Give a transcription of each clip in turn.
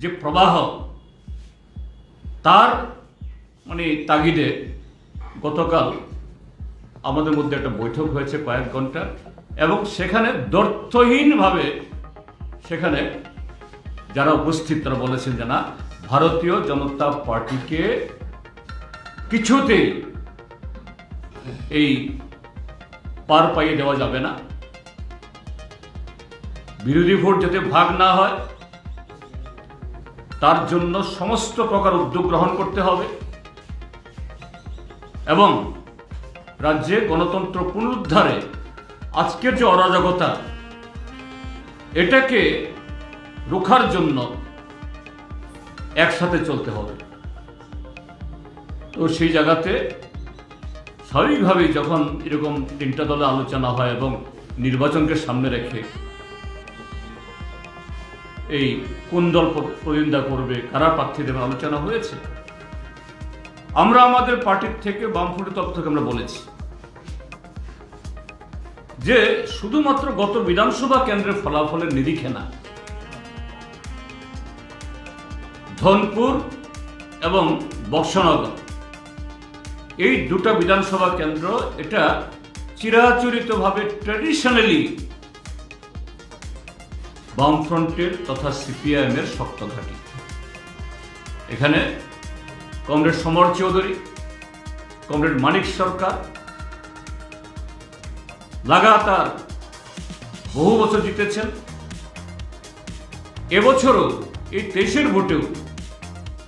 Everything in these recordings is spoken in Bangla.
যে প্রবাহ তার তাগিদে গতকাল আমাদের মধ্যে একটা বৈঠক হয়েছে কয়েক ঘন্টা, এবং সেখানে দ্ব্যর্থহীনভাবে সেখানে যারা উপস্থিত তারা বলেছেন যে না, ভারতীয় জনতা পার্টিকে কিছুতেই এই পার পাইয়ে দেওয়া যাবে না, বিরোধী ভোট যাতে ভাগ না হয় তার জন্য সমস্ত প্রকার উদ্যোগ গ্রহণ করতে হবে এবং রাজ্যে গণতন্ত্র পুনরুদ্ধারে আজকের যে অরাজকতা এটাকে রোখার জন্য একসাথে চলতে হবে। তো সেই জায়গাতে স্বাভাবিকভাবেই যখন এরকম তিনটা দলে আলোচনা হয় এবং নির্বাচনকে সামনে রেখে এই কোন দল প্রতিদ্বন্দ্বিতা করবে, কারা প্রার্থী দেবে আলোচনা হয়েছে। আমরা আমাদের পার্টির থেকে বামফ্রন্টের তরফ থেকে আমরা বলেছি যে শুধুমাত্র গত বিধানসভা কেন্দ্রের ফলাফলের নিরিখে না, ধনপুর এবং বক্সনগর এই দুটো বিধানসভা কেন্দ্র এটা চিরাচরিতভাবে ট্র্যাডিশনালি বামফ্রন্টের তথা সিপিআইএম এর শক্ত ঘাঁটি। এখানে কমরেড সমর চৌধুরী, কমরেড মানিক সরকার লাগাতার বহু বছর জিতেছেন। এবছরও এই 23-এর ভোটেও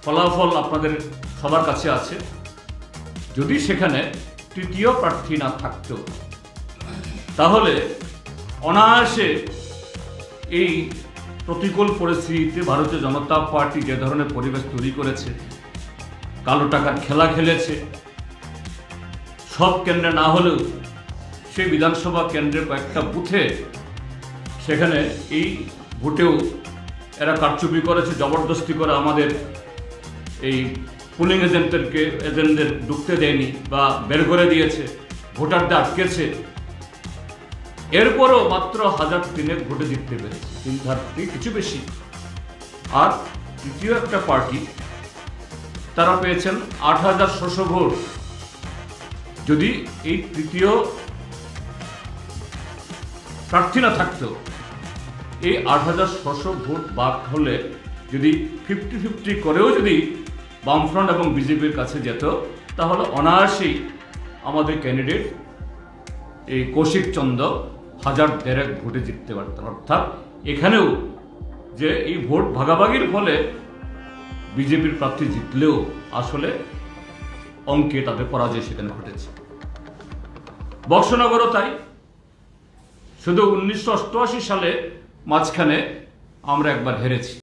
ফলাফল আপনাদের সবার কাছে আছে। যদি সেখানে তৃতীয় প্রার্থী না থাকত তাহলে অনায়াসে এই প্রতিকূল পরিস্থিতিতে ভারতীয় জনতা পার্টি যে ধরনের পরিবেশ তৈরি করেছে, কালো টাকার খেলা খেলেছে, সব কেন্দ্রে না হলেও সেই বিধানসভা কেন্দ্রের কয়েকটা বুথে সেখানে এই ভোটেও এরা কারচুপি করেছে, জবরদস্তি করে আমাদের এই পুলিং এজেন্টদের ঢুকতে দেয়নি বা বের করে দিয়েছে, ভোটারদের আটকেছে। এরপরও মাত্র 1003 ভোটে জিততে পেরেছে, 3 কিছু বেশি। আর তৃতীয় একটা পার্টি তারা পেয়েছেন 8600 ভোট। যদি এই তৃতীয় প্রার্থী না থাকতো, এই 8600 ভোট বাদ হলে যদি 50-50 করেও যদি বামফ্রন্ট এবং বিজেপির কাছে যেত, তাহলে অনায়াসেই আমাদের ক্যান্ডিডেট এই কৌশিক চন্দ্র 1000 ভোটে জিততে পারতেন। অর্থাৎ এখানেও যে এই ভোট ভাগাভাগির ফলে বিজেপির প্রার্থী জিতলেও আসলে অঙ্কে তাদের পরাজয় সেখানে ঘটেছে। বক্সনগরও তাই। শুধু 1988 সালে মাঝখানে আমরা একবার হেরেছি।